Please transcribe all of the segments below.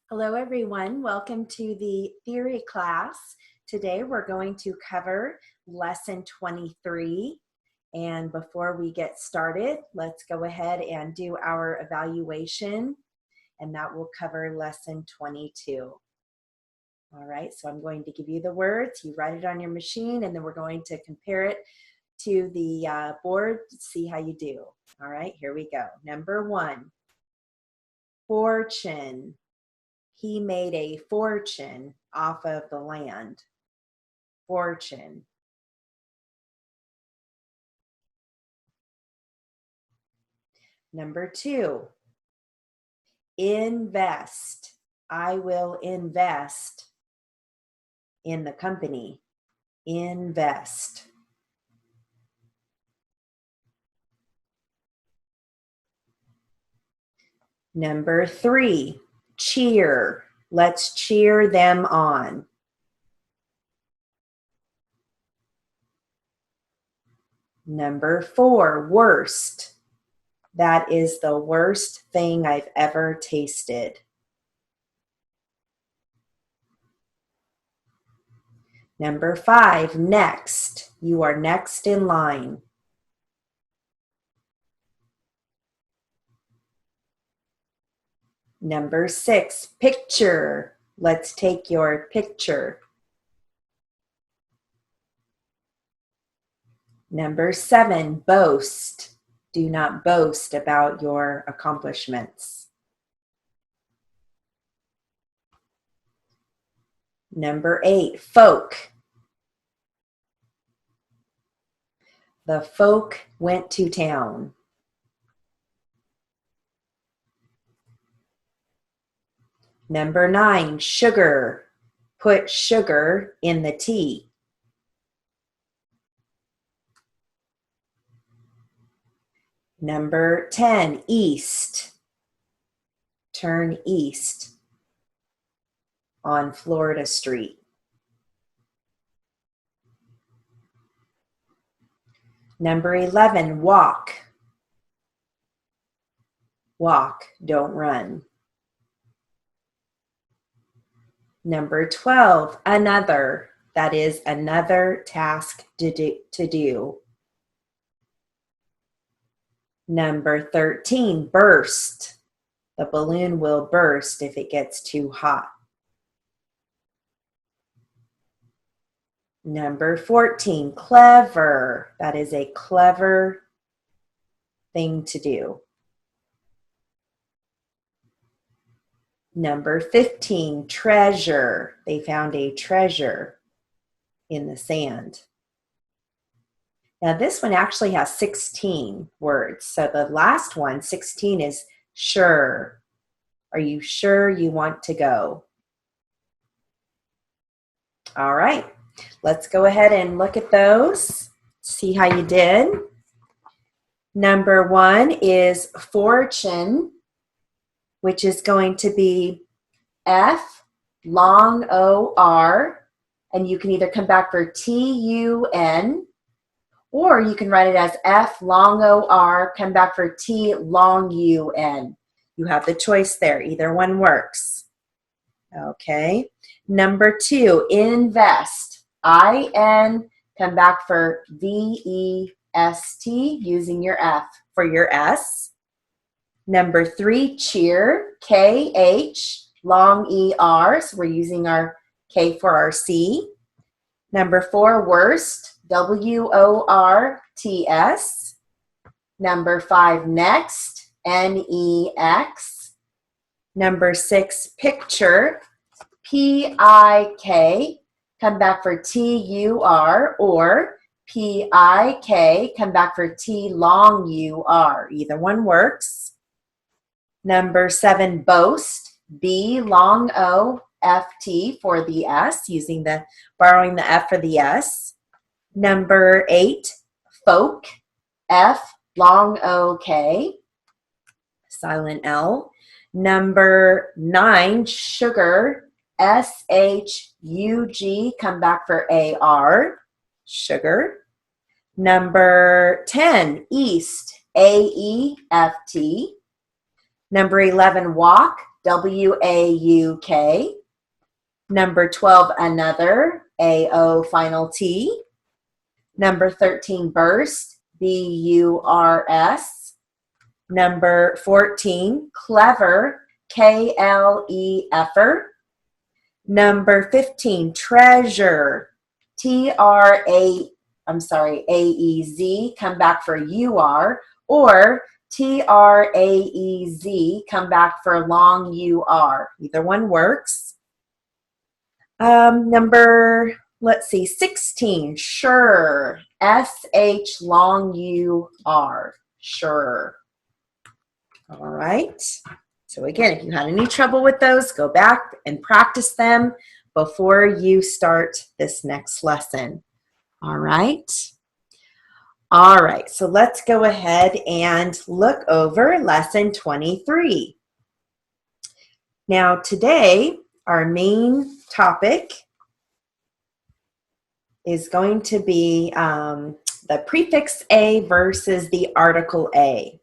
Hello everyone, welcome to the theory class. Today we're going to cover lesson 23, and before we get started, let's go ahead and do our evaluation, and that will cover lesson 22. All right, so I'm going to give you the words, you write it on your machine, and then we're going to compare it to the board to see how you do. All right, here we go. Number 1, fortune. He made a fortune off of the land. Fortune. Number 2, invest. I will invest in the company. Invest. Number 3, cheer. Let's cheer them on. Number 4, worst. That is the worst thing I've ever tasted. Number 5, next. You are next in line. Number 6, picture. Let's take your picture. Number 7, boast. Do not boast about your accomplishments. Number 8, folk. The folk went to town. Number 9, sugar. Put sugar in the tea. Number 10, east. Turn east on Florida Street. Number 11, walk. Walk, don't run. Number 12, another. That is another task to do. Number 13, burst. The balloon will burst if it gets too hot. Number 14, clever. That is a clever thing to do. Number 15, treasure. They found a treasure in the sand. Now this one actually has 16 words. So the last one, 16, is sure. Are you sure you want to go? All right, let's go ahead and look at those. See how you did. Number 1 is fortune, which is going to be F long O-R, and you can either come back for T-U-N, or you can write it as F long O-R, come back for T long U-N. You have the choice there. Either one works. Okay. Number 2, invest. I-N, come back for V-E-S-T, using your F for your S. Number 3, cheer, K-H, long E-R, so we're using our K for our C. Number 4, worst, W-O-R-T-S. Number 5, next, N-E-X. Number 6, picture, P-I-K, come back for T-U-R, or P-I-K, come back for T long U-R. Either one works. Number 7, boast, B long O-F-T for the S, borrowing the F for the S. Number 8, folk, F long O-K, silent L. Number 9, sugar, S-H-U-G, come back for A-R, sugar. Number 10, east, A-E-F-T. Number 11, walk, W-A-U-K. Number 12, another, A-O final T. Number 13, burst, B-U-R-S. Number 14, clever, K-L-E-F-er. Number 15, treasure, A-E-Z, come back for U-R, or T-R-A-E-Z, come back for long U-R. Either one works. Let's see, 16, sure, S-H long U-R, sure. All right. So again, if you had any trouble with those, go back and practice them before you start this next lesson. All right. All right, so let's go ahead and look over lesson 23. Now today, our main topic is going to be the prefix A versus the article A.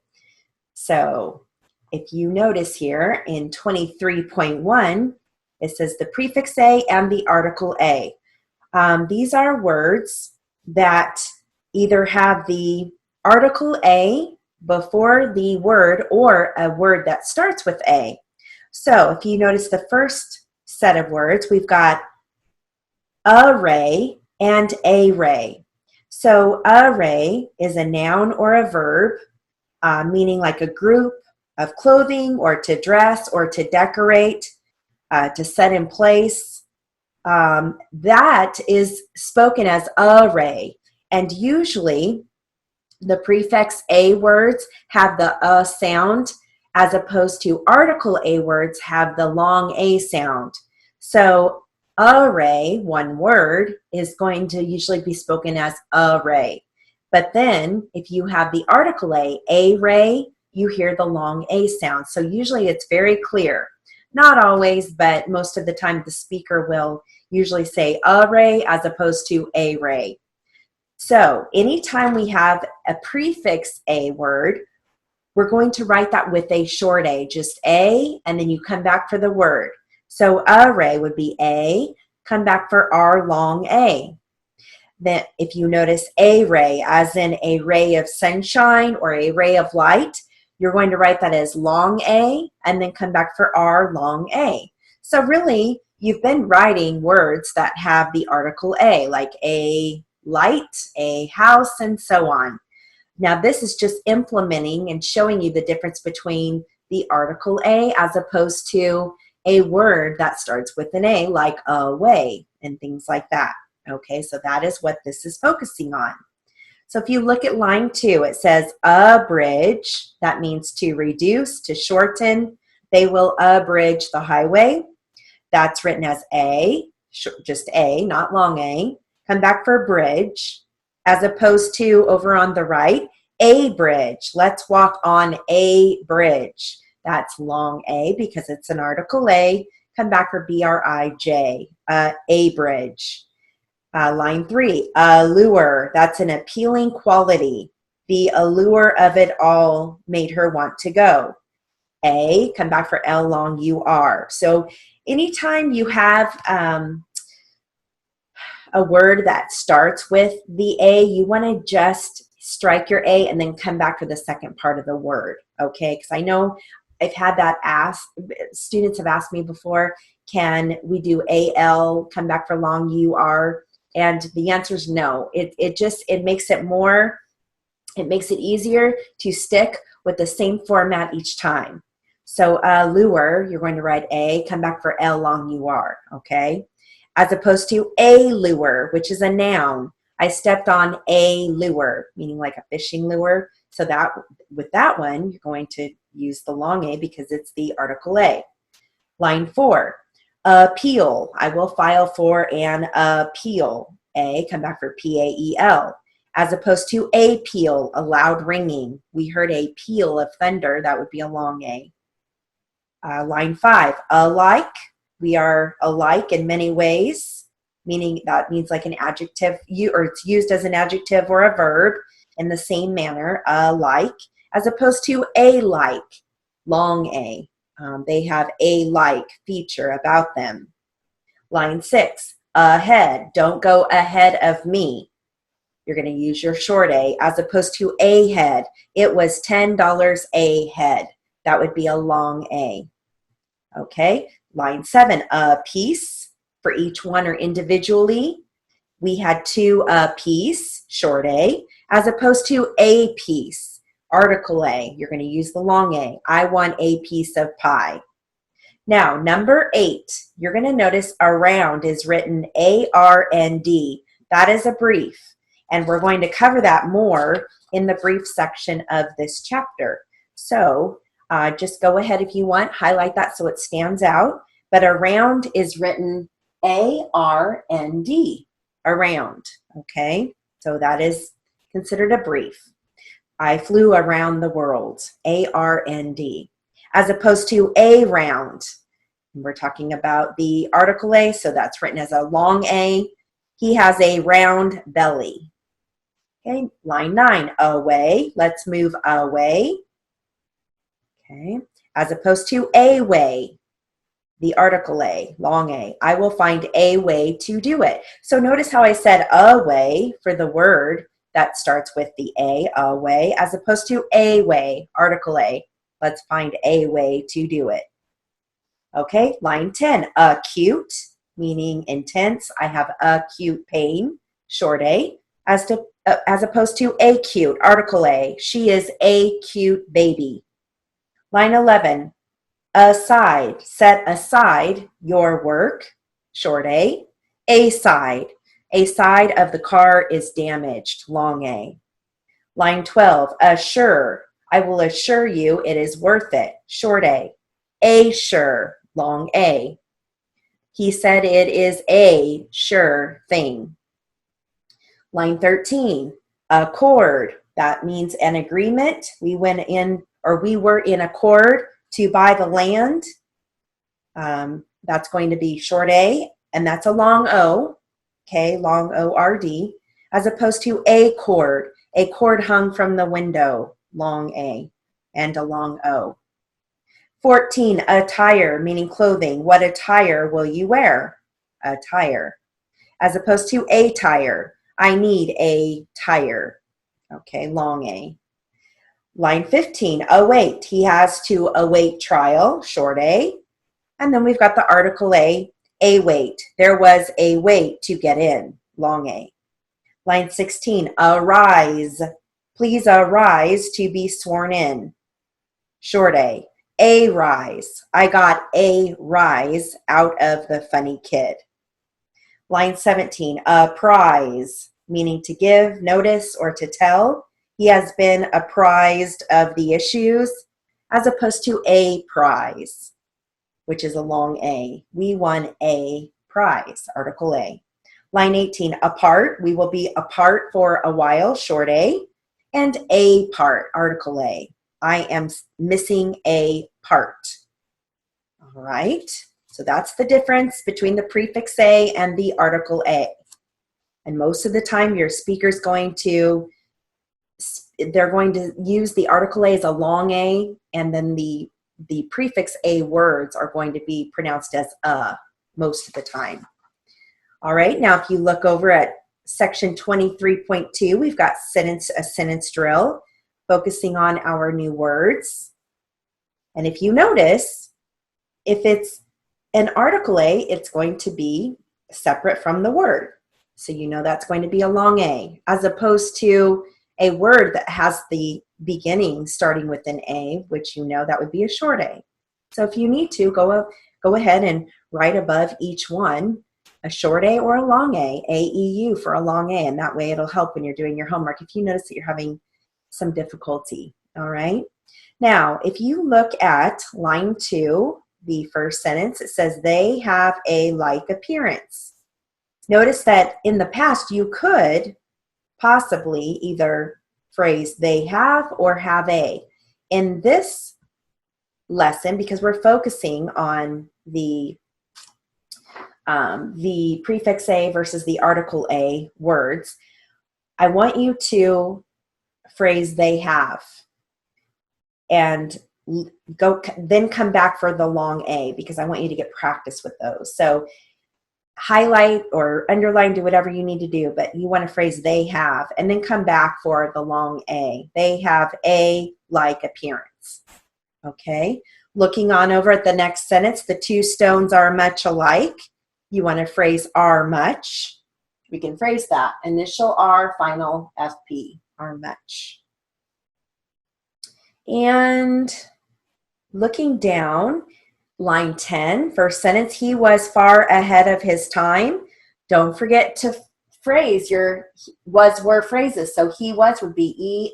So if you notice here in 23.1, it says the prefix A and the article A. These are words that either have the article A before the word or a word that starts with A. So if you notice the first set of words, we've got array and array. So array is a noun or a verb, meaning like a group of clothing or to dress or to decorate, to set in place. That is spoken as array. And usually the prefix A words have the sound, as opposed to article A words have the long A sound. So array, one word, is going to usually be spoken as array. But then if you have the article A, array, you hear the long A sound. So usually it's very clear. Not always, but most of the time the speaker will usually say array as opposed to array. So anytime we have a prefix A word, we're going to write that with a short A, just A, and then you come back for the word. So array would be A, come back for R long A. Then if you notice array, as in a ray of sunshine or a ray of light, you're going to write that as long A and then come back for R long A. So really, you've been writing words that have the article A, like a light, a house, and so on. Now this is just implementing and showing you the difference between the article A as opposed to a word that starts with an A, like away and things like that. Okay, so that is what this is focusing on. So if you look at line 2, it says abridge. That means to reduce, to shorten. They will abridge the highway. That's written as A, just A, not long A. Come back for bridge, as opposed to over on the right, a bridge. Let's walk on a bridge. That's long A because it's an article A. Come back for B-R-I-J, a bridge. Line 3, allure. That's an appealing quality. The allure of it all made her want to go. A, come back for L long U-R. So anytime you have a word that starts with the A, you want to just strike your A and then come back for the second part of the word, okay? Because I know I've had that asked, students have asked me before, can we do AL, come back for long UR? And the answer is no. It makes it more, it makes it easier to stick with the same format each time. So lure, you're going to write A, come back for L long UR, okay? As opposed to a lure, which is a noun. I stepped on a lure, meaning like a fishing lure. So that with that one, you're going to use the long A because it's the article A. Line 4, appeal. I will file for an appeal. A, come back for P-A-E-L. As opposed to a peal, a loud ringing. We heard a peal of thunder. That would be a long A. Line 5, alike. We are alike in many ways, meaning that means like an adjective, or it's used as an adjective or a verb in the same manner, alike, as opposed to a like, long A. They have a like feature about them. Line 6, ahead. Don't go ahead of me. You're going to use your short A as opposed to a head. It was $10 a head. That would be a long A. Okay, line 7, a piece for each one or individually. We had 2 a piece, short A, as opposed to a piece, article A. You're going to use the long A. I want a piece of pie. Now, number 8, you're going to notice around is written A-R-N-D. That is a brief, and we're going to cover that more in the brief section of this chapter. So just go ahead if you want, highlight that so it stands out. But around is written A-R-N-D, around, okay? So that is considered a brief. I flew around the world, A-R-N-D, as opposed to a round. We're talking about the article A, so that's written as a long A. He has a round belly. Okay, line 9, away. Let's move away. Okay, as opposed to a way, the article A, long A. I will find a way to do it. So notice how I said a way for the word that starts with the a way, as opposed to a way, article A. Let's find a way to do it. Okay, line 10, acute, meaning intense. I have acute pain, short A, as opposed to acute, article A. She is a cute baby. Line 11, aside, set aside your work, short A. A side of the car is damaged, long A. Line 12, assure, I will assure you it is worth it, short A. A sure, long A. He said it is a sure thing. Line 13, accord, that means an agreement. We went in, or we were in accord to buy the land. That's going to be short A, and that's a long O, okay, long O-R-D, as opposed to a cord hung from the window, long A, and a long O. 14, attire, meaning clothing. What attire will you wear? Attire. As opposed to a tire. I need a tire. Okay, long A. Line 15, await. He has to await trial, short A. And then we've got the article A wait. There was a wait to get in, long A. Line 16, arise. Please arise to be sworn in, short A. A rise. I got a rise out of the funny kid. Line 17, apprise, meaning to give notice or to tell. He has been apprised of the issues, as opposed to a prize, which is a long A. We won a prize, article A. Line 18, apart. We will be apart for a while, short A. And a part, article A. I am missing a part. All right, so that's the difference between the prefix A and the article A. And most of the time your speaker's they're going to use the article A as a long A, and then the prefix A words are going to be pronounced as most of the time. All right, now if you look over at section 23.2, we've got a sentence drill, focusing on our new words. And if you notice, if it's an article A, it's going to be separate from the word. So you know that's going to be a long A, as opposed to a word that has the beginning starting with an A, which you know that would be a short A. So if you need to, go ahead and write above each one a short A or a long A, A-E-U for a long A, and that way it'll help when you're doing your homework if you notice that you're having some difficulty, all right? Now, if you look at line 2, the first sentence, it says, they have a like appearance. Notice that in the past, you could possibly either phrase they have or have a. In this lesson, because we're focusing on the prefix A versus the article A words, I want you to phrase they have. And then come back for the long A, because I want you to get practice with those. So highlight or underline, do whatever you need to do, but you want to phrase they have, and then come back for the long A. They have a like appearance. Okay, looking on over at the next sentence, the two stones are much alike. You want to phrase are much. We can phrase that. Initial R, final FP, are much. And looking down, line 10, first sentence, he was far ahead of his time. Don't forget to phrase your was were phrases. So he was would be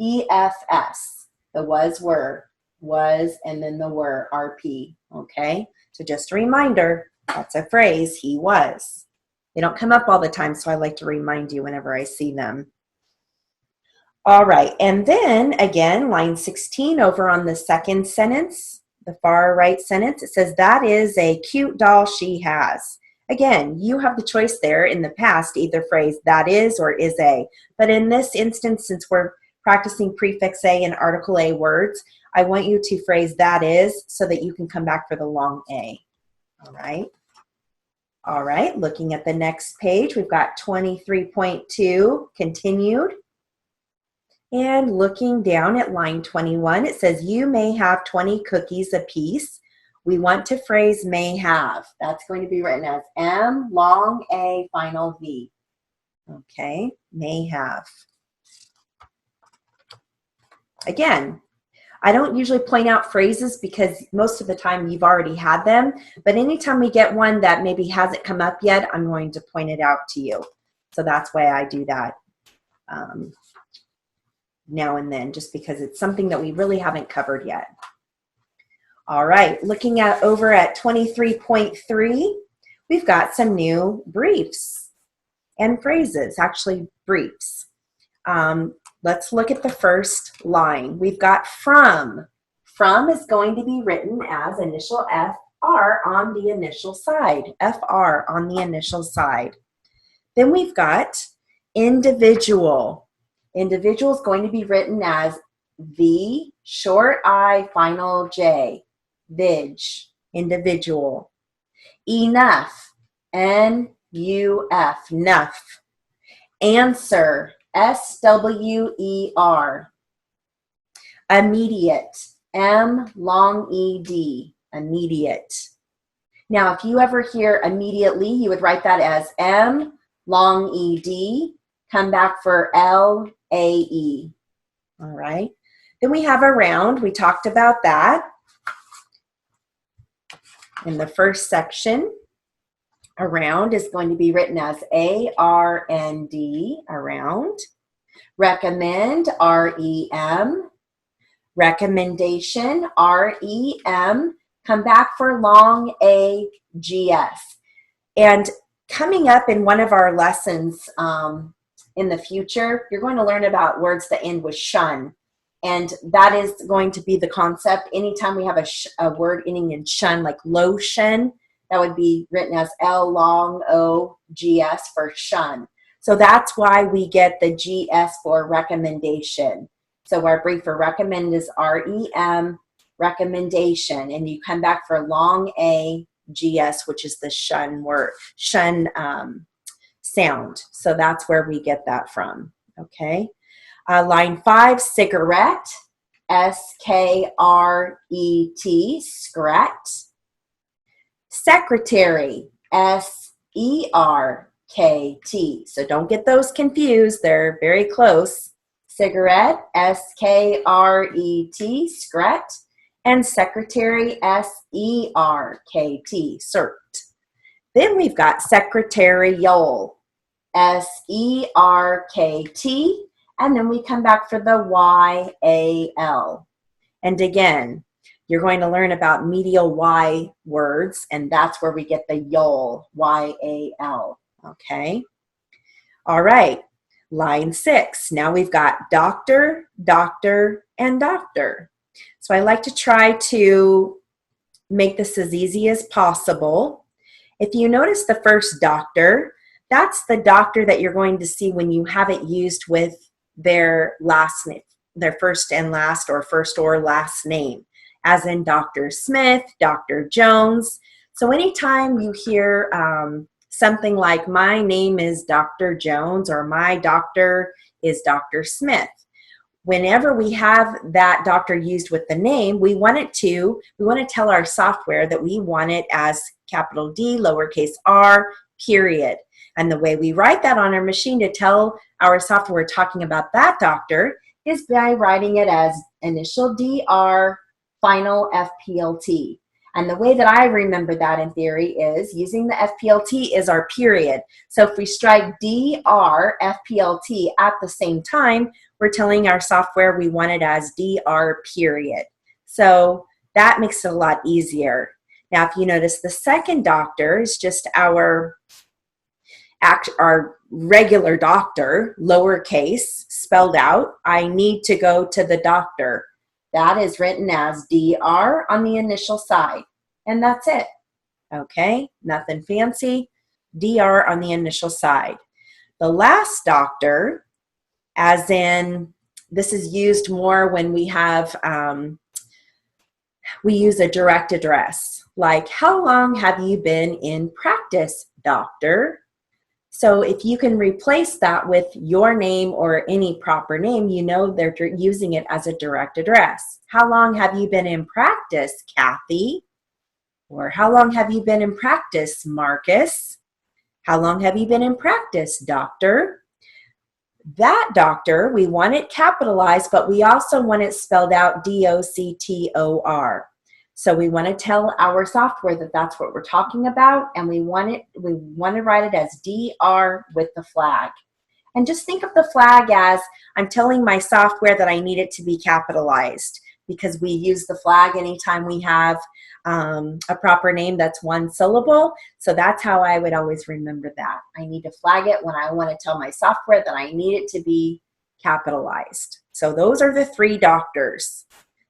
EFS. The was were, was, and then the were, RP. Okay, so just a reminder, that's a phrase, he was. They don't come up all the time, so I like to remind you whenever I see them. All right, and then again, line 16 over on the second sentence, the far right sentence, it says, that is a cute doll she has. Again, you have the choice there in the past, either phrase that is or is a. But in this instance, since we're practicing prefix A and article A words, I want you to phrase that is so that you can come back for the long A. All right. All right, looking at the next page, we've got 23.2 continued. And looking down at line 21, it says, you may have 20 cookies apiece. We want to phrase may have. That's going to be written as M, long A, final V. Okay, may have. Again, I don't usually point out phrases because most of the time you've already had them, but anytime we get one that maybe hasn't come up yet, I'm going to point it out to you. So that's why I do that now and then, just because it's something that we really haven't covered yet. All right, looking at over at 23.3, we've got some new briefs and phrases, actually briefs. Let's look at the first line. We've got from. From is going to be written as initial FR on the initial side. FR on the initial side. Then we've got individual. Individual is going to be written as V, short I, final J. Vig, individual. Enough, N-U-F, nuff. Answer, S-W-E-R. Immediate, M long E-D, immediate. Now, if you ever hear immediately, you would write that as M long E-D, come back for L-A-E. All right. Then we have around. We talked about that in the first section. Around is going to be written as A-R-N-D, around. Recommend, R-E-M. Recommendation, R-E-M. Come back for long A-G-S. And coming up in one of our lessons in the future, you're going to learn about words that end with shun. And that is going to be the concept. Anytime we have a word ending in shun, like lotion, that would be written as L-long-O-G-S for shun. So that's why we get the G-S for recommendation. So our brief for recommend is R-E-M, recommendation. And you come back for long A-G-S, which is the shun word, shun sound. So that's where we get that from, okay? Line 5, cigarette, S-K-R-E-T, scrat. Secretary, S-E-R-K-T. So don't get those confused. They're very close. Cigarette, S-K-R-E-T, scrat. And secretary, S-E-R-K-T, cert. Then we've got secretarial, S-E-R-K-T. And then we come back for the Y-A-L. And again, you're going to learn about medial Y words, and that's where we get the yol, Y-A-L, okay? All right, line 6. Now we've got doctor, doctor, and doctor. So I like to try to make this as easy as possible. If you notice the first doctor, that's the doctor that you're going to see when you have it used with their last name, their first and last or first or last name, as in Dr. Smith, Dr. Jones. So anytime you hear something like, my name is Dr. Jones, or my doctor is Dr. Smith, whenever we have that doctor used with the name, we want to tell our software that we want it as capital D, lowercase r, period. And the way we write that on our machine to tell our software we're talking about that doctor is by writing it as initial DR, final FPLT. And the way that I remember that in theory is using the FPLT is our period. So if we strike DR, FPLT at the same time, we're telling our software we want it as DR period. So that makes it a lot easier. Now, if you notice, the second doctor is just our regular doctor, lowercase, spelled out. I need to go to the doctor. That is written as DR on the initial side. And that's it. Okay, nothing fancy. DR on the initial side. The last doctor, as in, this is used more when we have, we use a direct address. Like, how long have you been in practice, doctor? So if you can replace that with your name or any proper name, you know they're using it as a direct address. How long have you been in practice, Kathy? Or how long have you been in practice, Marcus? How long have you been in practice, doctor? That doctor, we want it capitalized, but we also want it spelled out D-O-C-T-O-R. So we want to tell our software that that's what we're talking about, and we want to write it as DR with the flag. And just think of the flag as I'm telling my software that I need it to be capitalized, because we use the flag anytime we have a proper name that's one syllable. So that's how I would always remember that. I need to flag it when I want to tell my software that I need it to be capitalized. So those are the three doctors.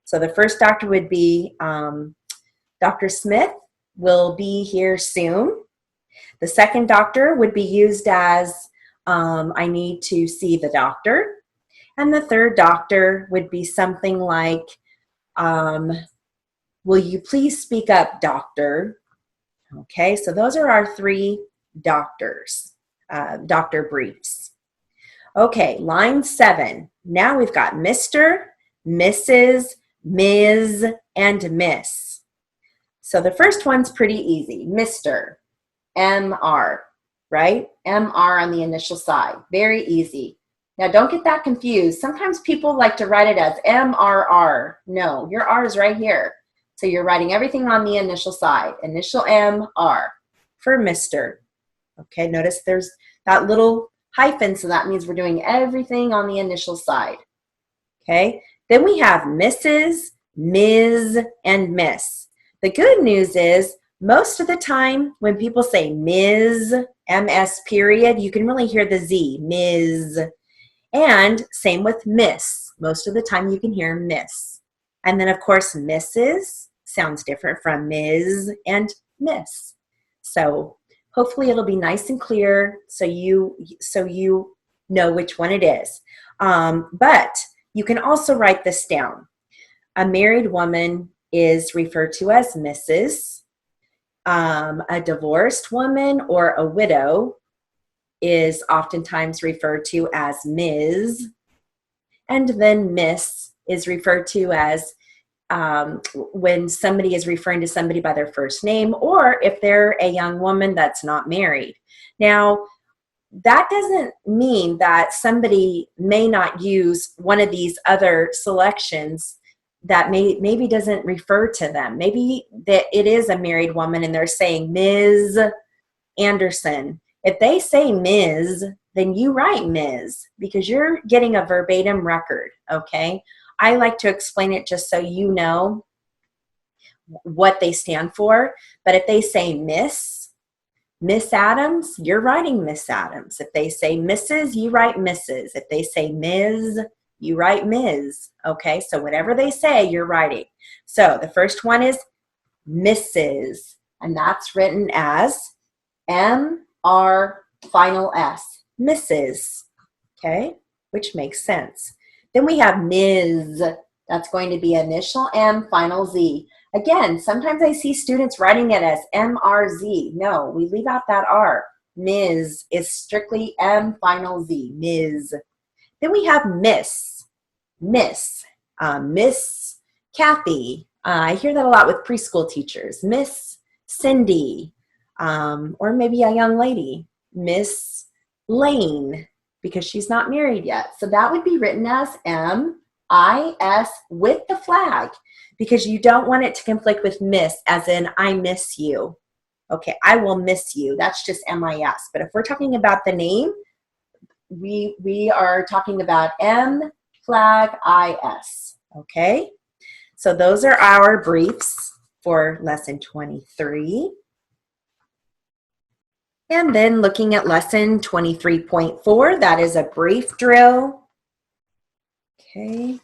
So the first doctor would be Dr. Smith will be here soon. The second doctor would be used as I need to see the doctor. And the third doctor would be something like, will you please speak up, doctor? Okay, so those are our three doctors, doctor briefs. Okay, line 7. Now we've got Mr., Mrs., Ms., and Miss. So the first one's pretty easy. Mr., MR, right? MR on the initial side. Very easy. Now don't get that confused. Sometimes people like to write it as MRR. No, your R is right here. So you're writing everything on the initial side. Initial M, R for Mr. Okay, notice there's that little hyphen, so that means we're doing everything on the initial side. Okay, then we have Mrs., Ms., and Miss. The good news is most of the time when people say Ms., MS period, you can really hear the Z, Ms. And same with Miss. Most of the time you can hear Miss. And then of course Mrs. sounds different from Ms. and Miss. So hopefully it'll be nice and clear so you know which one it is. But you can also write this down. A married woman is referred to as Mrs. A divorced woman or a widow is oftentimes referred to as Ms. And then Miss is referred to as when somebody is referring to somebody by their first name, or if they're a young woman that's not married. Now, that doesn't mean that somebody may not use one of these other selections that maybe doesn't refer to them. Maybe that it is a married woman and they're saying Ms. Anderson. If they say Ms., then you write Ms. because you're getting a verbatim record, okay? I like to explain it just so you know what they stand for. But if they say Miss Adams, you're writing Miss Adams. If they say Mrs., you write Mrs. If they say Ms., you write Ms. Okay, so whatever they say, you're writing. So the first one is Mrs., and that's written as M-R final S, Mrs. Okay, which makes sense. Then we have Ms. That's going to be initial M, final Z. Again, sometimes I see students writing it as MRZ. No, we leave out that R. Ms. is strictly M, final Z, Ms. Then we have Miss. Miss. Miss Kathy. I hear that a lot with preschool teachers. Miss Cindy. Or maybe a young lady. Miss Lane, because she's not married yet. So that would be written as M-I-S with the flag, because you don't want it to conflict with miss, as in I miss you. Okay, I will miss you. That's just M-I-S. But if we're talking about the name, we are talking about M flag I-S. Okay, so those are our briefs for lesson 23. And then looking at lesson 23.4, that is a brief drill. Okay.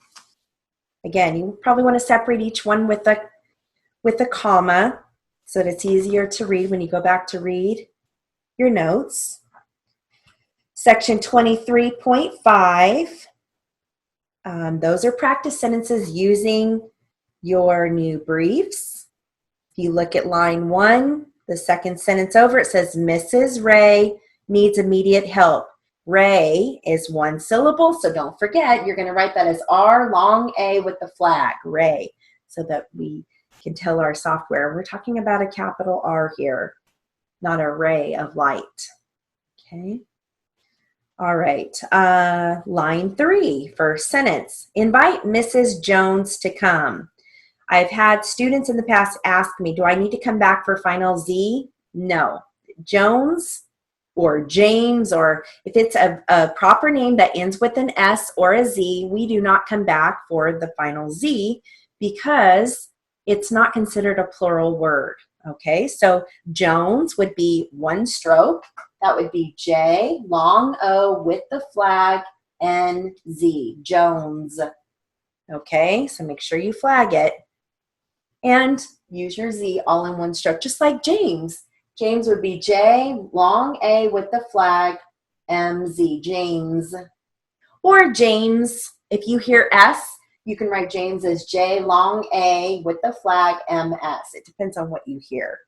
Again, you probably want to separate each one with a comma so that it's easier to read when you go back to read your notes. Section 23.5, those are practice sentences using your new briefs. If you look at line 1, the second sentence over, it says Mrs. Ray needs immediate help. Ray is one syllable, so don't forget, you're going to write that as R, long A with the flag, Ray, so that we can tell our software we're talking about a capital R here, not a ray of light. Okay. All right. Line 3, first sentence. Invite Mrs. Jones to come. I've had students in the past ask me, do I need to come back for final Z? No. Jones or James, or if it's a proper name that ends with an S or a Z, we do not come back for the final Z because it's not considered a plural word. Okay, so Jones would be one stroke. That would be J, long O with the flag, N, Z, Jones. Okay, so make sure you flag it. And use your Z all in one stroke, just like James. James would be J, long A with the flag, M, Z, James. Or James, if you hear S, you can write James as J, long A with the flag, M, S. It depends on what you hear.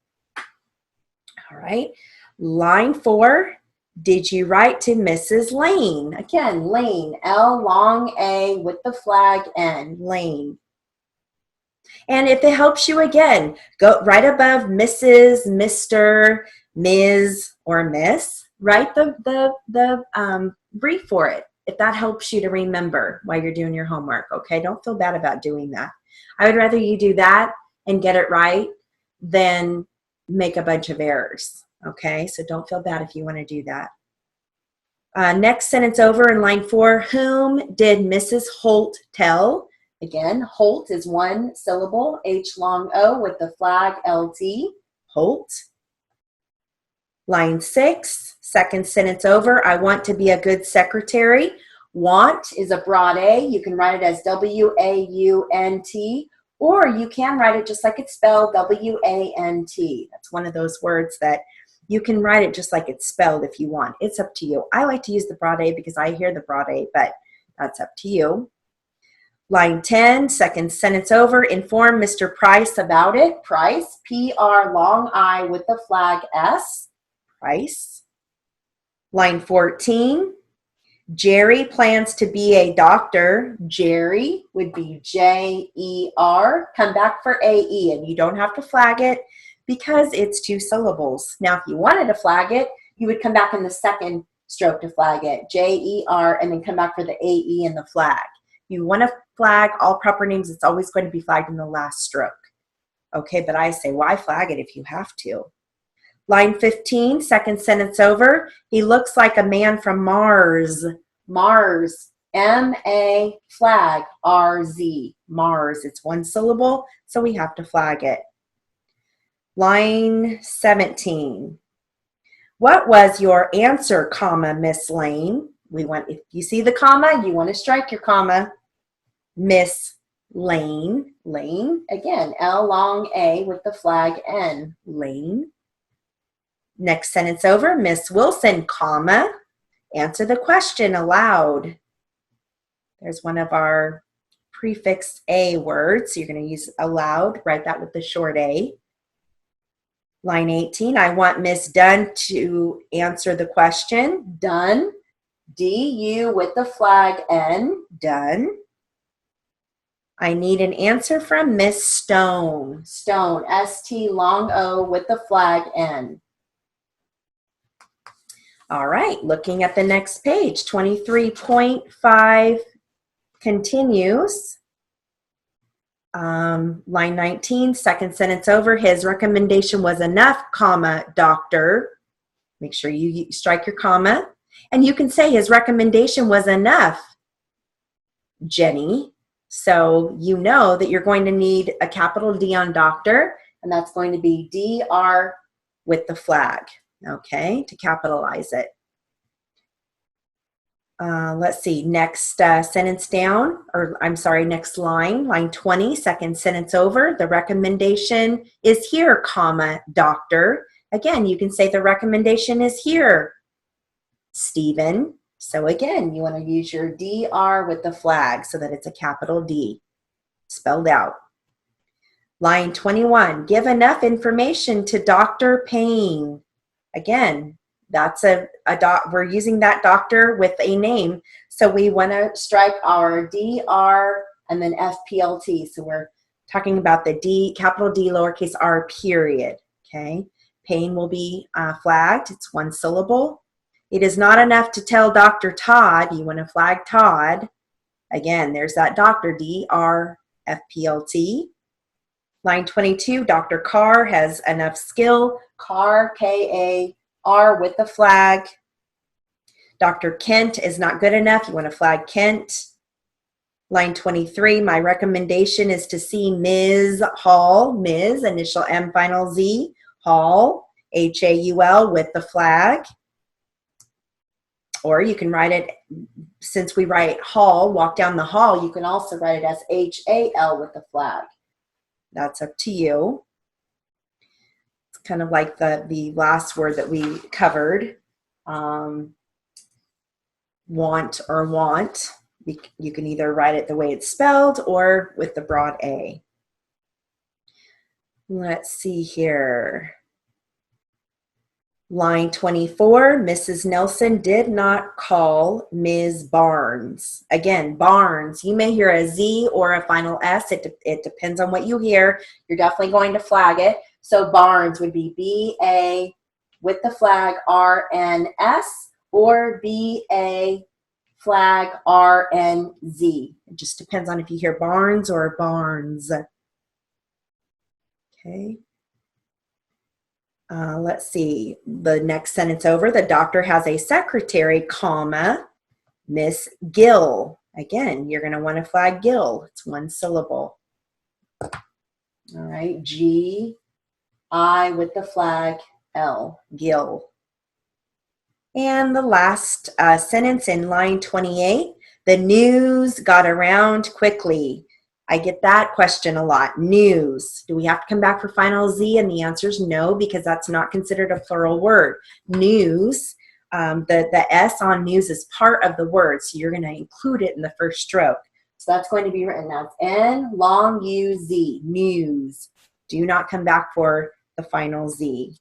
All right. Line 4, did you write to Mrs. Lane? Again, Lane, L, long A with the flag, N, Lane. And if it helps you, again, go right above Mrs., Mr., Ms., or Miss, write the brief for it, if that helps you to remember while you're doing your homework, okay? Don't feel bad about doing that. I would rather you do that and get it right than make a bunch of errors, okay? So don't feel bad if you want to do that. Next sentence over in line 4, whom did Mrs. Holt tell? Again, Holt is one syllable, H long O with the flag LT, Holt. Line 6, second sentence over, I want to be a good secretary. Want is a broad A. You can write it as W-A-U-N-T, or you can write it just like it's spelled, W-A-N-T. That's one of those words that you can write it just like it's spelled if you want. It's up to you. I like to use the broad A because I hear the broad A, but that's up to you. Line 10, second sentence over, inform Mr. Price about it. Price, P-R long I with the flag S, Price. Line 14, Jerry plans to be a doctor. Jerry would be J-E-R. Come back for A-E, and you don't have to flag it because it's 2 syllables. Now, if you wanted to flag it, you would come back in the second stroke to flag it, J-E-R, and then come back for the A-E in the flag. You want to flag all proper names, it's always going to be flagged in the last stroke. Okay, but I say, why flag it if you have to? Line 15, second sentence over. He looks like a man from Mars. Mars, M-A, flag, R-Z, Mars. It's one syllable, so we have to flag it. Line 17. What was your answer, comma, Miss Lane? If you see the comma, you want to strike your comma. Miss Lane, Lane, again, L long A with the flag N, Lane. Next sentence over, Miss Wilson, comma, answer the question aloud. There's one of our prefix A words. So you're going to use aloud, write that with the short A. Line 18, I want Miss Dunn to answer the question. Dunn, D-U with the flag N, Dunn. I need an answer from Miss Stone. Stone, S-T long O with the flag N. All right, looking at the next page, 23.5 continues. Line 19, second sentence over, his recommendation was enough, comma, doctor. Make sure you strike your comma. And you can say his recommendation was enough, Jenny. So you know that you're going to need a capital D on doctor, and that's going to be DR with the flag, okay, to capitalize it. Let's see, next sentence down, or I'm sorry, next line, line 20, second sentence over, the recommendation is here, comma, doctor. Again, you can say the recommendation is here, Stephen. So again, you want to use your DR with the flag so that it's a capital D, spelled out. Line 21, give enough information to Dr. Payne. Again, that's we're using that doctor with a name. So we want to strike our DR and then FPLT. So we're talking about the D, capital D, lowercase r, period. Okay. Payne will be flagged. It's one syllable. It is not enough to tell Dr. Todd. You want to flag Todd. Again, there's that doctor, DR, FPLT. Line 22, Dr. Carr has enough skill. Carr, K-A-R with the flag. Dr. Kent is not good enough. You want to flag Kent. Line 23, my recommendation is to see Ms. Hall, Ms. initial M, final Z, Hall, H-A-U-L with the flag. Or you can write it, since we write hall, walk down the hall, you can also write it as H-A-L with the flag. That's up to you. It's kind of like the last word that we covered, want or want. You can either write it the way it's spelled or with the broad A. Let's see here. Line 24, Mrs. Nelson did not call Ms. Barnes. Again, Barnes, you may hear a Z or a final S. It depends on what you hear. You're definitely going to flag it. So Barnes would be B-A with the flag R-N-S or B-A flag R-N-Z. It just depends on if you hear Barnes or Barnes. Okay. Let's see, the next sentence over, the doctor has a secretary, comma, Miss Gill. Again, you're going to want to flag Gill. It's one syllable. All right, G-I with the flag L, Gill. And the last sentence in line 28, the news got around quickly. I get that question a lot. News. Do we have to come back for final Z? And the answer is no, because that's not considered a plural word. News, the S on news is part of the word, so you're going to include it in the first stroke. So that's going to be written as N long U-Z, news. Do not come back for the final Z.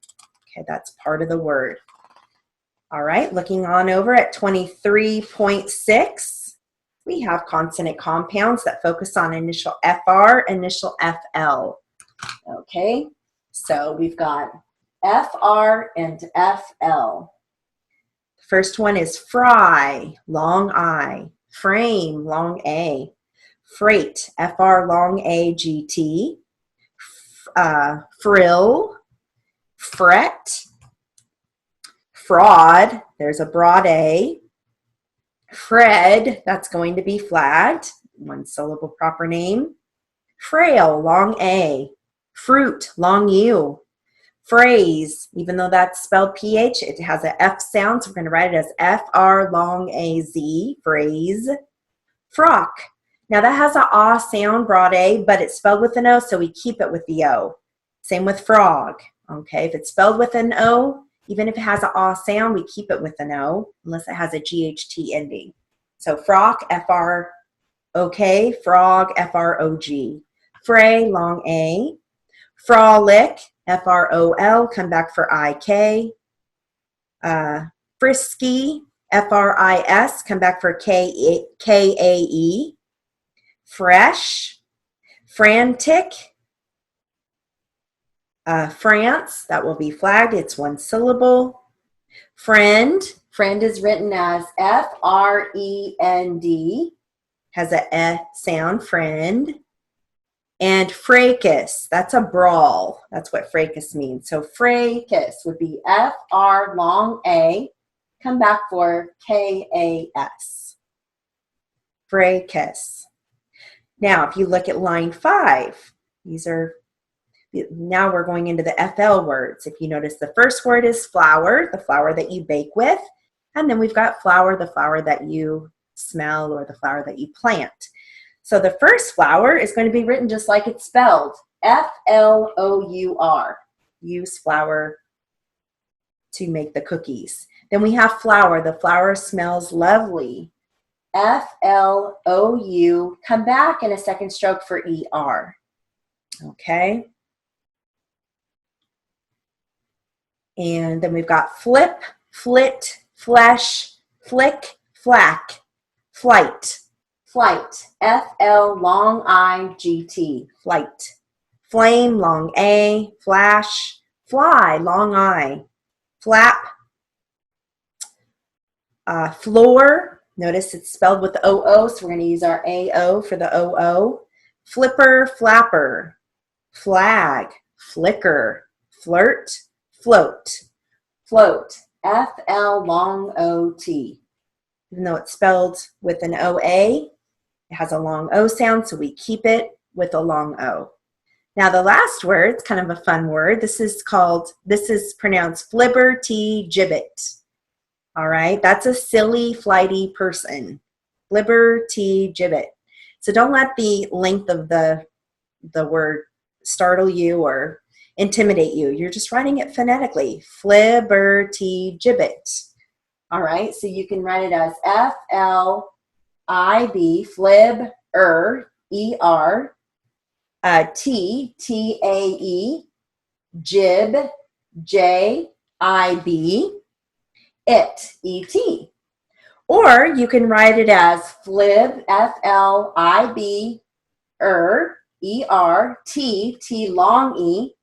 Okay, that's part of the word. All right, looking on over at 23.6. We have consonant compounds that focus on initial FR, initial FL. Okay, so we've got FR and FL. First one is fry, long I, frame, long A, freight, FR, long A, GT, frill, fret, fraud, there's a broad A, Fred, that's going to be flagged, one syllable proper name. Frail, long A. Fruit, long U. Phrase, even though that's spelled PH, it has an F sound, so we're going to write it as FR long AZ, phrase. Frock, now that has an ah sound, broad A, but it's spelled with an O, so we keep it with the O. Same with frog, okay? If it's spelled with an O, even if it has an ah sound, we keep it with an O, unless it has a GHT ending. So frock, FR Okay, frog, F-R-O-G. Fray, long A. Frolic, F-R-O-L, come back for I-K. Frisky, F-R-I-S, come back for K-A-E. Fresh, frantic, France, that will be flagged. It's one syllable. Friend, friend is written as F-R-E-N-D, has a E sound, friend. And fracas, that's a brawl. That's what fracas means. So fracas would be F-R long A, come back for K-A-S. Fracas. Now, if you look at line 5, now we're going into the FL words. If you notice, the first word is flour, the flour that you bake with. And then we've got flour, the flour that you smell or the flour that you plant. So the first flour is going to be written just like it's spelled, F-L-O-U-R. Use flour to make the cookies. Then we have flour. The flour smells lovely. F-L-O-U. Come back in a second stroke for E-R. Okay. And then we've got flip, flit, flesh, flick, flack, flight. Flight, F-L long I-G-T, flight. Flame, long A, flash, fly, long I, flap. Floor, notice it's spelled with the O-O, so we're going to use our A-O for the O-O. Flipper, flapper, flag, flicker, flirt, float. Float, F-L long O-T. Even though it's spelled with an O-A, it has a long O sound, so we keep it with a long O. Now the last word, it's kind of a fun word. This is pronounced flibbertigibbet. All right, that's a silly, flighty person. Flibbertigibbet. So don't let the length of the word startle you or intimidate you. You're just writing it phonetically. Flibbertigibbet. All right, so you can write it as F-L-I-B, flib, E-R, T-T-A-E, jib, J-I-B, it, E-T. Or you can write it as flib, F-L-I-B, E-R, T long E,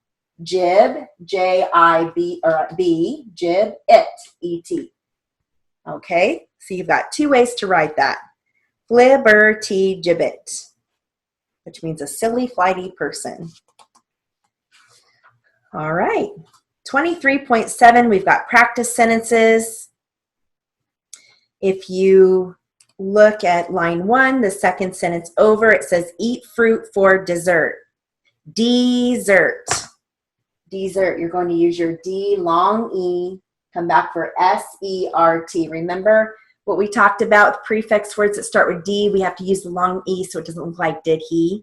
jib, J-I-B, or B, jib, it, E-T. Okay, so you've got 2 ways to write that. Flibbertigibbet, which means a silly, flighty person. All right, 23.7, we've got practice sentences. If you look at line 1, the second sentence over, it says, eat fruit for dessert. Dessert. Dessert, you're going to use your D long E, come back for S-E-R-T. Remember what we talked about, prefix words that start with D, we have to use the long E so it doesn't look like did he.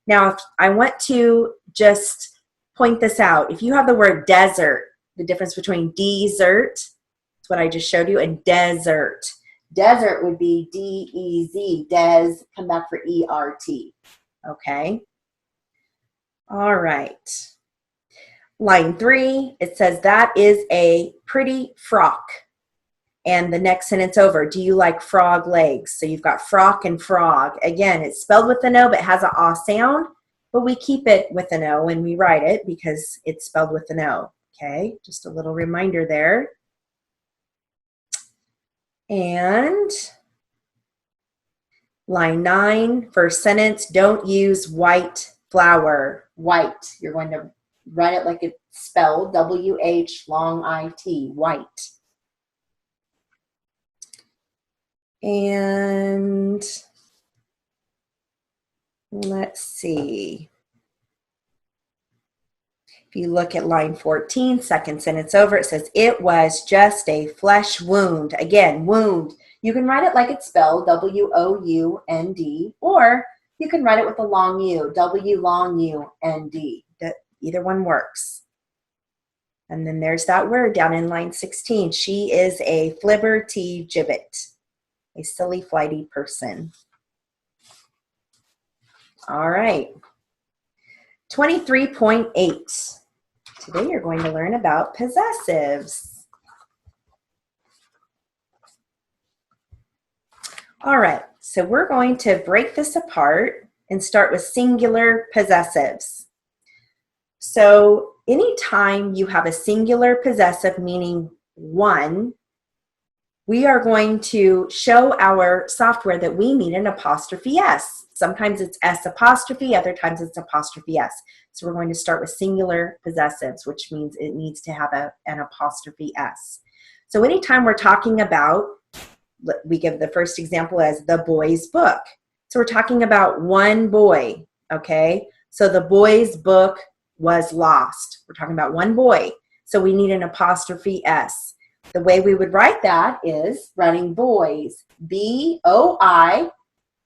Now, if I want to just point this out, if you have the word desert, the difference between dessert, that's what I just showed you, and desert. Desert would be D-E-Z, des, come back for E-R-T, okay? All right. Line 3, it says, that is a pretty frock. And the next sentence over, do you like frog legs? So you've got frock and frog. Again, it's spelled with an O, but it has an ah sound, but we keep it with an O when we write it because it's spelled with an O. Okay, just a little reminder there. And line 9, first sentence, don't use white flour. White, you're going to write it like it's spelled, W-H long I-T, white. And let's see. If you look at line 14, second sentence over, it says, it was just a flesh wound. Again, wound. You can write it like it's spelled, W-O-U-N-D, or you can write it with a long U, W long U-N-D. Either one works. And then there's that word down in line 16. She is a flibbertigibbet, a silly, flighty person. All right. 23.8. Today you're going to learn about possessives. All right, so we're going to break this apart and start with singular possessives. So anytime you have a singular possessive, meaning one, we are going to show our software that we need an apostrophe S. Sometimes it's S apostrophe, other times it's apostrophe S. So we're going to start with singular possessives, which means it needs to have an apostrophe S. So anytime we're talking about, we give the first example as the boy's book. So we're talking about one boy, okay? So the boy's book was lost. We're talking about one boy. So we need an apostrophe S. The way we would write that is writing boys, B-O-I,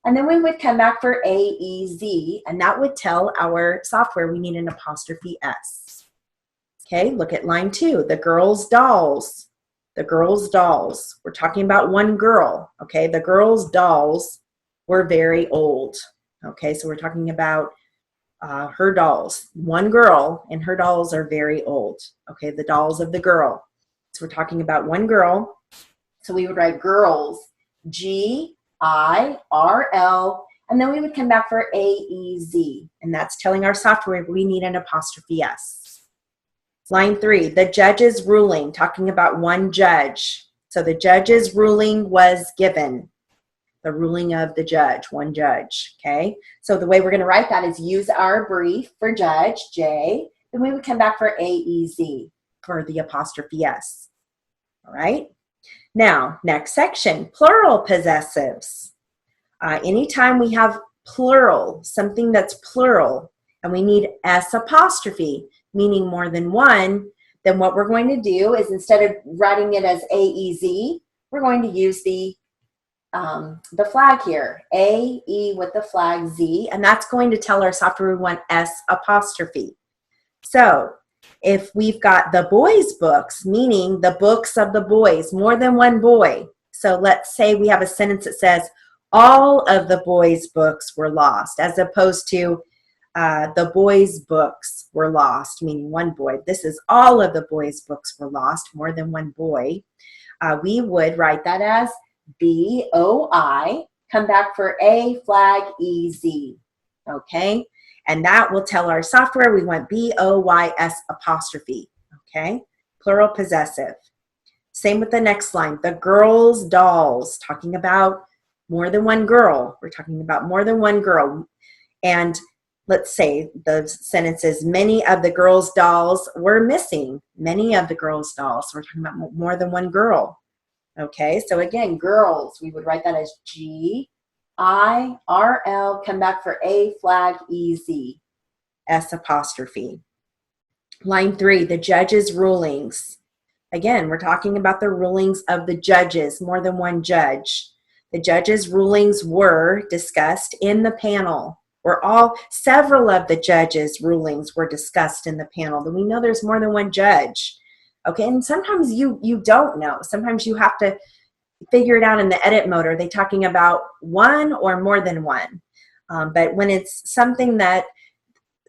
and then we would come back for A-E-Z, and that would tell our software we need an apostrophe S. Okay, look at line 2, the girls' dolls. The girls' dolls. We're talking about one girl, okay? The girls' dolls were very old, okay? So we're talking about her dolls. One girl, and her dolls are very old, okay? The dolls of the girl. So we're talking about one girl. So we would write girls, G-I-R-L, and then we would come back for A-E-Z, and that's telling our software we need an apostrophe S. Line 3, the judge's ruling, talking about one judge. So the judge's ruling was given. The ruling of the judge, one judge, okay? So the way we're going to write that is use our brief for judge, J, then we would come back for A-E-Z for the apostrophe S. All right? Now, next section, plural possessives. Anytime we have plural, something that's plural, and we need S apostrophe, meaning more than one, then what we're going to do is instead of writing it as A-E-Z, we're going to use the flag here, A-E with the flag Z, and that's going to tell our software we want S apostrophe. So if we've got the boys' books, meaning the books of the boys, more than one boy. So let's say we have a sentence that says, all of the boys' books were lost, as opposed to the boys' books were lost, meaning one boy. This is all of the boys' books were lost, more than one boy. We would write that as B-O-I, come back for A, flag, E-Z, okay? And that will tell our software we want B-O-Y-S apostrophe, okay? Plural possessive. Same with the next line, the girls' dolls, talking about more than one girl. We're talking about more than one girl. And let's say the sentence is, many of the girls' dolls were missing. Many of the girls' dolls. So we're talking about more than one girl. Okay, so again, girls, we would write that as G-I-R-L, come back for A, flag, E-Z, S apostrophe. Line 3, the judge's rulings. Again, we're talking about the rulings of the judges, more than one judge. The judge's rulings were discussed in the panel. Several of the judge's rulings were discussed in the panel. Then we know there's more than one judge. Okay, and sometimes you don't know. Sometimes you have to figure it out in the edit mode. Are they talking about one or more than one? But when it's something that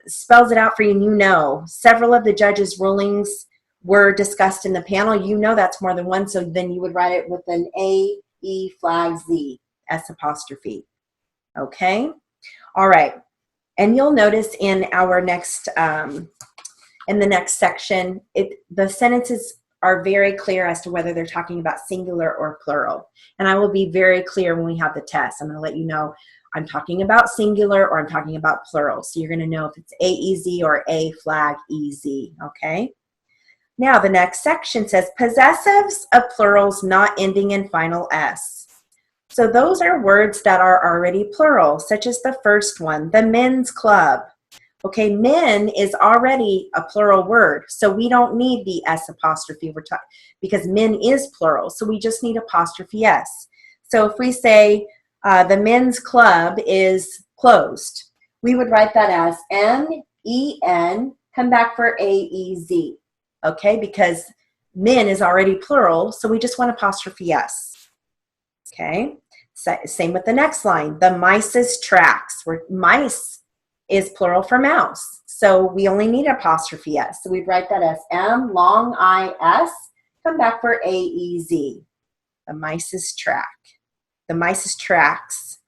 spells it out for you and you know several of the judge's rulings were discussed in the panel, you know that's more than one, so then you would write it with an A, E, flag, Z, S apostrophe. Okay? All right. And you'll notice in our next in the next section, the sentences are very clear as to whether they're talking about singular or plural. And I will be very clear when we have the test. I'm going to let you know I'm talking about singular or I'm talking about plural. So you're going to know if it's A-E-Z or A flag E-Z, okay? Now the next section says possessives of plurals not ending in final S. So those are words that are already plural, such as the first one, the men's club. Okay, men is already a plural word, so we don't need the S apostrophe because men is plural, so we just need apostrophe S. So if we say the men's club is closed, we would write that as M-E-N, come back for A-E-Z, okay, because men is already plural, so we just want apostrophe S. Okay, Same with the next line. The mice's tracks, where mice is plural for mouse. So we only need apostrophe S. So we'd write that as M long I-S, come back for A-E-Z. The mice's track. The mice's tracks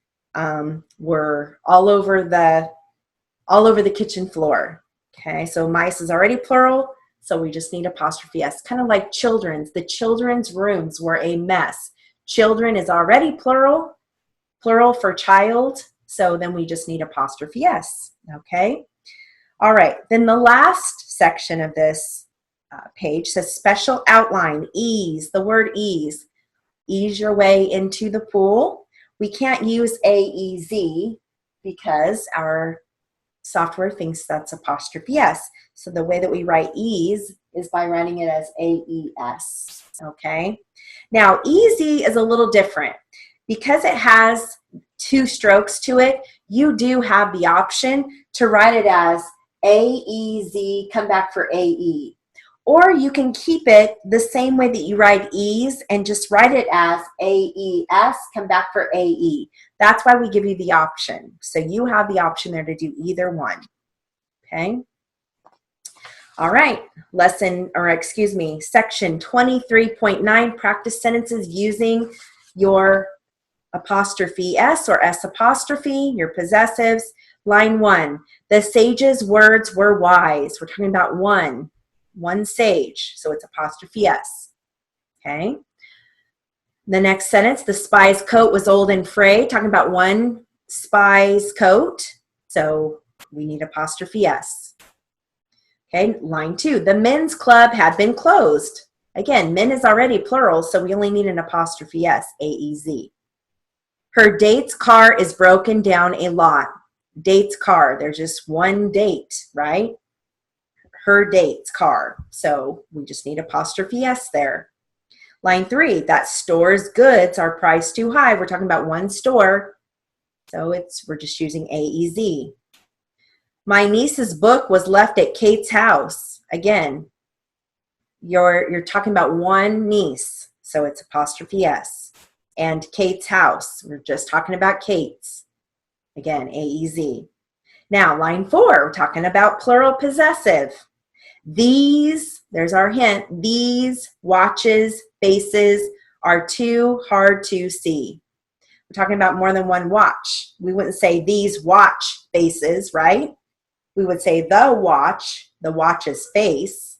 were all over the kitchen floor. Okay, so mice is already plural, so we just need apostrophe S. Kind of like children's. The children's rooms were a mess. Children is already plural for child, so then we just need apostrophe S. Okay. All right, then the last section of this page says special outline, ease, the word ease. Ease your way into the pool. We can't use A-E-Z because our software thinks that's apostrophe S. So the way that we write ease is by writing it as A-E-S, okay? Now, easy is a little different. Because it has two strokes to it, you do have the option to write it as A-E-Z, come back for A-E. Or you can keep it the same way that you write ease and just write it as A-E-S, come back for A-E. That's why we give you the option. So you have the option there to do either one, okay? All right, section 23.9, practice sentences using your apostrophe S or S apostrophe, your possessives. Line 1, the sage's words were wise. We're talking about one sage, so it's apostrophe S, okay? The next sentence, the spy's coat was old and frayed, talking about one spy's coat, so we need apostrophe S. Okay, line 2, the men's club had been closed. Again, men is already plural, so we only need an apostrophe S, A-E-Z. Her date's car is broken down a lot. Date's car, there's just one date, right? Her date's car, so we just need apostrophe S there. Line 3, that store's goods are priced too high. We're talking about one store, so we're just using A-E-Z. My niece's book was left at Kate's house. Again, you're talking about one niece, so it's apostrophe S. And Kate's house, we're just talking about Kate's. Again, A-E-Z. Now, line 4, we're talking about plural possessive. These, there's our hint, these watches, faces are too hard to see. We're talking about more than one watch. We wouldn't say these watch faces, right? We would say the watch's face,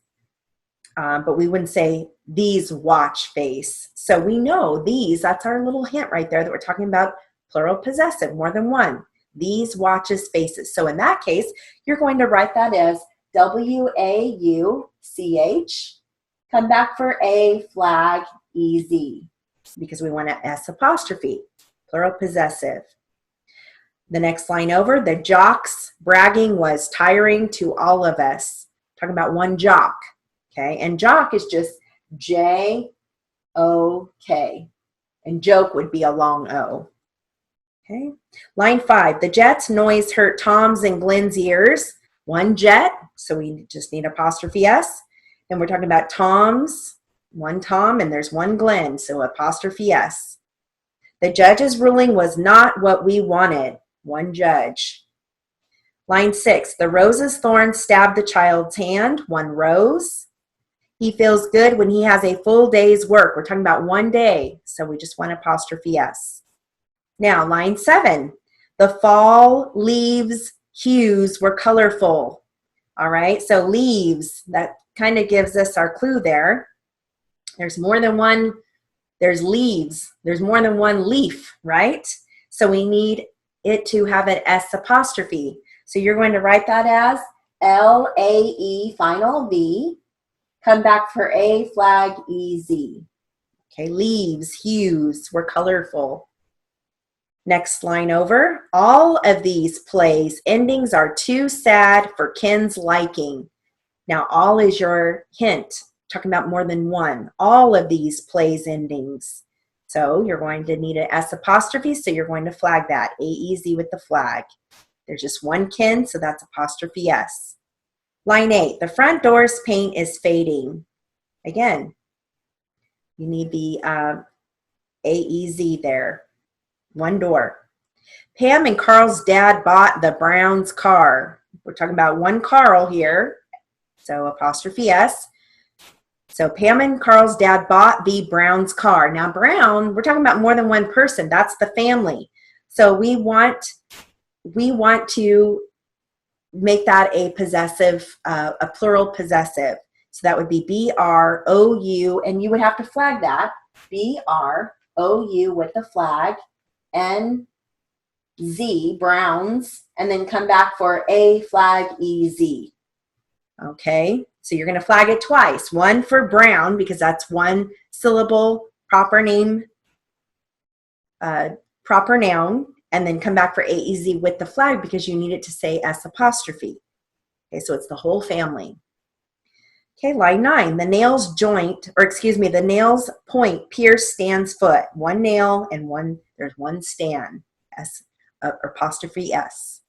but we wouldn't say these watch face. So we know these, that's our little hint right there that we're talking about plural possessive, more than one. These watches faces. So in that case, you're going to write that as W-A-U-C-H, come back for A, flag, E-Z, because we want an S apostrophe, plural possessive. The next line over, the jock's bragging was tiring to all of us. Talking about one jock, okay? And jock is just J-O-K, and joke would be a long O. Okay. Line 5, the jet's noise hurt Tom's and Glenn's ears. One jet, so we just need apostrophe S. And we're talking about Tom's, one Tom, and there's one Glenn, so apostrophe S. The judge's ruling was not what we wanted. One judge. Line 6, the rose's thorn stabbed the child's hand. One rose. He feels good when he has a full day's work. We're talking about one day, so we just want apostrophe S. Now, line 7, the fall leaves hues were colorful. All right, so leaves, that kind of gives us our clue there. There's more than one, there's leaves, there's more than one leaf, right? So we need it to have an S apostrophe. So you're going to write that as L-A-E, final V, come back for A, flag, E-Z. Okay, leaves, hues were colorful. Next line over, all of these plays endings are too sad for Ken's liking. Now, all is your hint, talking about more than one. All of these plays endings. So you're going to need an S apostrophe, so you're going to flag that, A-E-Z with the flag. There's just one Ken, so that's apostrophe S. Line 8, the front door's paint is fading. Again, you need the A-E-Z there. one door. Pam and Carl's dad bought the Browns' car. We're talking about one Carl here, so apostrophe S. So Pam and Carl's dad bought the Browns' car. Now Brown, we're talking about more than one person. That's the family. So we want to make that a possessive, a plural possessive. So that would be B-R-O-U, and you would have to flag that. B-R-O-U with the flag, N-Z, Browns, and then come back for A flag E-Z. Okay, so you're going to flag it twice. One for Brown, because that's one syllable, proper name, proper noun, and then come back for A-E-Z with the flag because you need it to say S apostrophe. Okay, so it's the whole family. Okay, line 9. The nails the nails point pierce Stan's foot. One nail and there's one Stan, S, apostrophe S.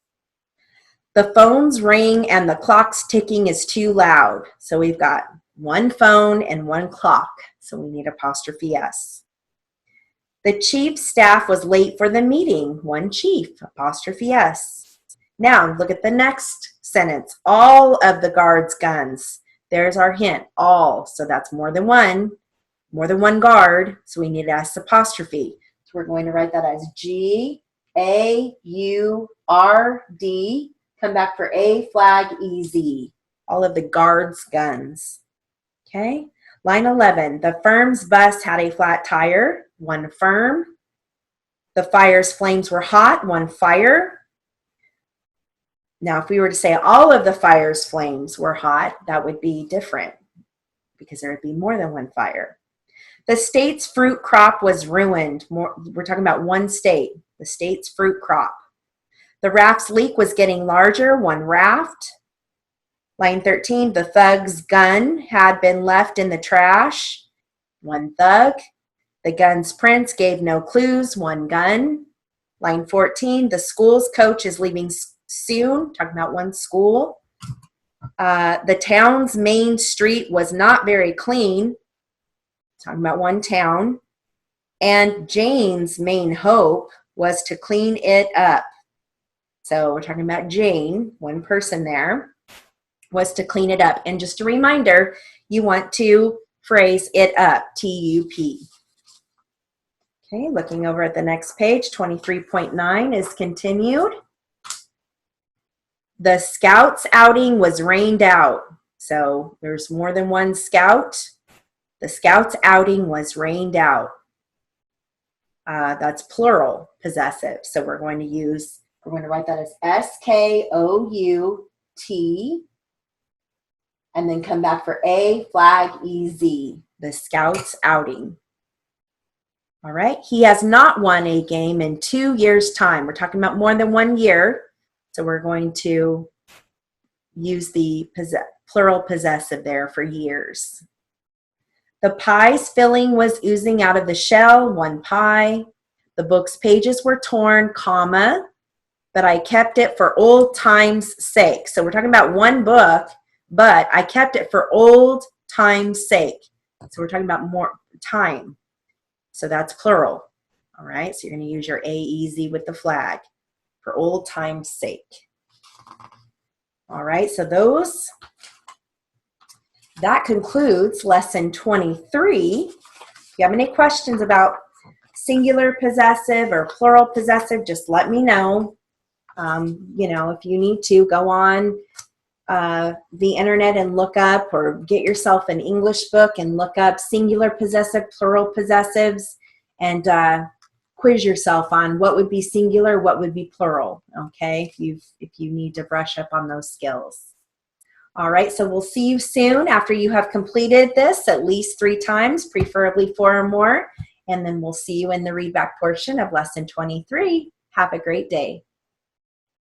The phones ring and the clock's ticking is too loud. So we've got one phone and one clock. So we need apostrophe S. The chief's staff was late for the meeting. One chief, apostrophe S. Now look at the next sentence. All of the guards' guns. There's our hint, all. So that's more than one guard. So we need S apostrophe. So we're going to write that as G-A-U-R-D. Come back for A flag E-Z. All of the guards' guns. Okay. Line 11. The firm's bus had a flat tire. One firm. The fire's flames were hot. One fire. Now, if we were to say all of the fire's flames were hot, that would be different because there would be more than one fire. The state's fruit crop was ruined. We're talking about one state, the state's fruit crop. The raft's leak was getting larger. One raft. Line 13, the thug's gun had been left in the trash. One thug. The gun's prints gave no clues. One gun. Line 14, the school's coach is leaving soon. Talking about one school. The town's main street was not very clean. Talking about one town. And Jane's main hope was to clean it up. So we're talking about Jane, one person there, was to clean it up. And just a reminder, you want to phrase it up, T-U-P. Okay, looking over at the next page, 23.9 is continued. The scout's outing was rained out. So there's more than one scout. The scout's outing was rained out. That's plural possessive. So we're going to write that as S-K-O-U-T, and then come back for A flag E-Z, the scout's outing. All right, he has not won a game in 2 years' time. We're talking about more than 1 year. So we're going to use the plural possessive there for years. The pie's filling was oozing out of the shell, one pie. The book's pages were torn, comma, but I kept it for old time's sake. So we're talking about one book, but I kept it for old time's sake. So we're talking about more time. So that's plural. All right, so you're going to use your A-E-Z with the flag. For old time's sake. All right, so that concludes lesson 23. If you have any questions about singular possessive or plural possessive, just let me know. If you need to, go on the internet and look up, or get yourself an English book and look up singular possessive, plural possessives, and quiz yourself on what would be singular, what would be plural, okay, if you need to brush up on those skills. All right, so we'll see you soon after you have completed this at least 3 times, preferably 4 or more, and then we'll see you in the read back portion of lesson 23. Have a great day.